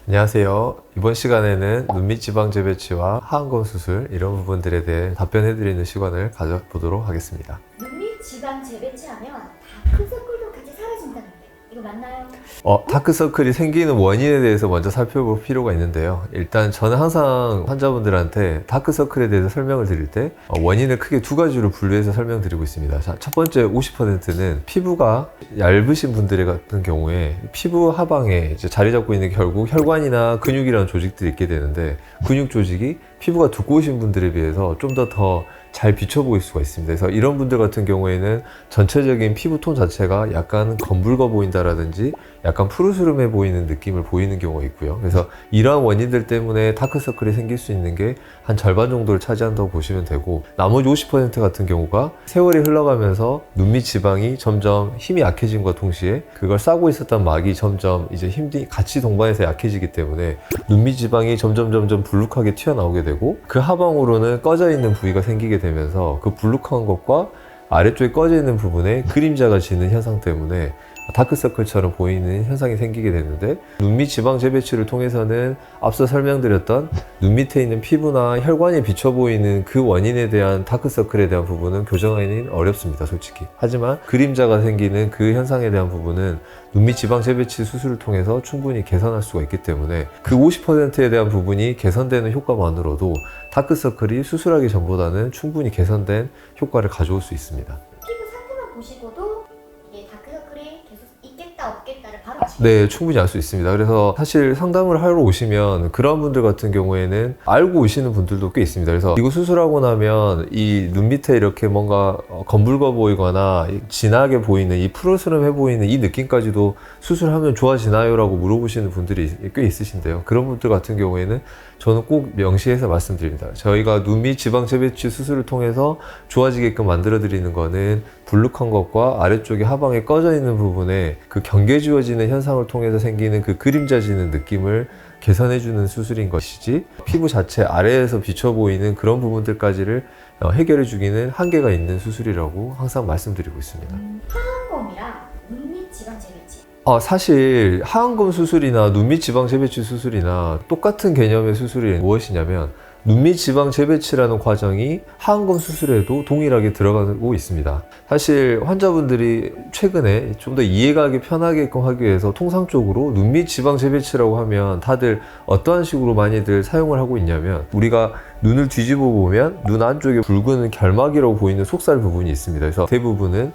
안녕하세요. 이번 시간에는 눈밑 지방 재배치와 하안검 수술 이런 부분들에 대해 답변해드리는 시간을 가져보도록 하겠습니다. 눈밑 지방 재배치하면 다크서클도 같이 사라진다는데 이거 맞나요? 다크서클이 생기는 원인에 대해서 먼저 살펴볼 필요가 있는데요. 일단 저는 항상 환자분들한테 다크서클에 대해서 설명을 드릴 때 원인을 크게 두 가지로 분류해서 설명드리고 있습니다. 자, 첫 번째 50%는 피부가 얇으신 분들 같은 경우에 피부 하방에 이제 자리 잡고 있는 결국 혈관이나 근육이라는 조직들이 있게 되는데 근육 조직이 피부가 두꺼우신 분들에 비해서 좀 더 잘 비쳐 보일 수가 있습니다. 그래서 이런 분들 같은 경우에는 전체적인 피부톤 자체가 약간 검붉어 보인다라든지 약간 푸르스름해 보이는 느낌을 보이는 경우가 있고요. 그래서 이러한 원인들 때문에 다크서클이 생길 수 있는 게 한 절반 정도를 차지한다고 보시면 되고, 나머지 50% 같은 경우가 세월이 흘러가면서 눈밑 지방이 점점 힘이 약해짐과 동시에 그걸 싸고 있었던 막이 점점 이제 힘이 같이 동반해서 약해지기 때문에 눈밑 지방이 점점 불룩하게 튀어나오게 되고, 그 하방으로는 꺼져 있는 부위가 생기게 되면서 그 불룩한 것과 아래쪽에 꺼져 있는 부분에 그림자가 지는 현상 때문에 다크서클처럼 보이는 현상이 생기게 되는데, 눈밑 지방 재배치를 통해서는 앞서 설명드렸던 눈 밑에 있는 피부나 혈관이 비쳐 보이는 그 원인에 대한 다크서클에 대한 부분은 교정하기는 어렵습니다, 솔직히. 하지만 그림자가 생기는 그 현상에 대한 부분은 눈밑 지방 재배치 수술을 통해서 충분히 개선할 수가 있기 때문에 그 50%에 대한 부분이 개선되는 효과만으로도 다크서클이 수술하기 전보다는 충분히 개선된 효과를 가져올 수 있습니다. 피부 상태만 보시고도 이게 다크서클이 계속 있겠다 없겠다를 바로 아시겠죠? 네, 충분히 알 수 있습니다. 그래서 사실 상담을 하러 오시면 그런 분들 같은 경우에는 알고 오시는 분들도 꽤 있습니다. 그래서 이거 수술하고 나면 이 눈 밑에 이렇게 뭔가 검붉어 보이거나 진하게 보이는 이 푸르스름해 보이는 이 느낌까지도 수술하면 좋아지나요? 라고 물어보시는 분들이 꽤 있으신데요. 그런 분들 같은 경우에는 저는 꼭 명시해서 말씀드립니다. 저희가 눈밑 지방 재배치 수술을 통해서 좋아지게끔 만들어 드리는 거는 불룩한 것과 아래쪽에 하방에 꺼져 있는 부분에 그 경계 지워지는 현상을 통해서 생기는 그 그림자 지는 느낌을 개선해주는 수술인 것이지, 피부 자체 아래에서 비쳐 보이는 그런 부분들까지를 해결해주기는 한계가 있는 수술이라고 항상 말씀드리고 있습니다. 하안검이랑 눈밑 지방 재배치 사실 하안검 수술이나 눈밑 지방 재배치 수술이나 똑같은 개념의 수술이 무엇이냐면, 눈밑 지방 재배치라는 과정이 하안검 수술에도 동일하게 들어가고 있습니다. 사실 환자분들이 최근에 좀 더 이해가기 편하게끔 하기 위해서 통상적으로 눈밑 지방 재배치라고 하면 다들 어떠한 식으로 많이들 사용을 하고 있냐면, 우리가 눈을 뒤집어 보면 눈 안쪽에 붉은 결막이라고 보이는 속살 부분이 있습니다. 그래서 대부분은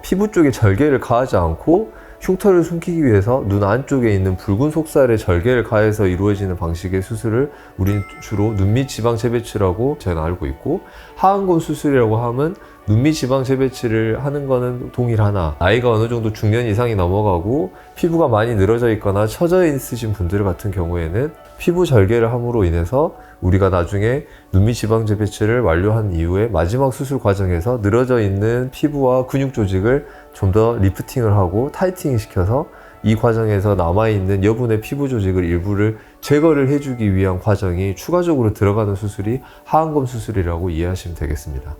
피부 쪽에 절개를 가하지 않고 흉터를 숨기기 위해서 눈 안쪽에 있는 붉은 속살에 절개를 가해서 이루어지는 방식의 수술을 우리는 주로 눈밑 지방 재배치라고 저는 알고 있고, 하안검 수술이라고 하면 눈밑 지방 재배치를 하는 거는 동일하나 나이가 어느 정도 중년 이상이 넘어가고 피부가 많이 늘어져 있거나 처져 있으신 분들 같은 경우에는 피부 절개를 함으로 인해서 우리가 나중에 눈밑 지방 재배치를 완료한 이후에 마지막 수술 과정에서 늘어져 있는 피부와 근육 조직을 좀 더 리프팅을 하고 타이팅 시켜서 이 과정에서 남아있는 여분의 피부 조직을 일부를 제거를 해주기 위한 과정이 추가적으로 들어가는 수술이 하안검 수술이라고 이해하시면 되겠습니다.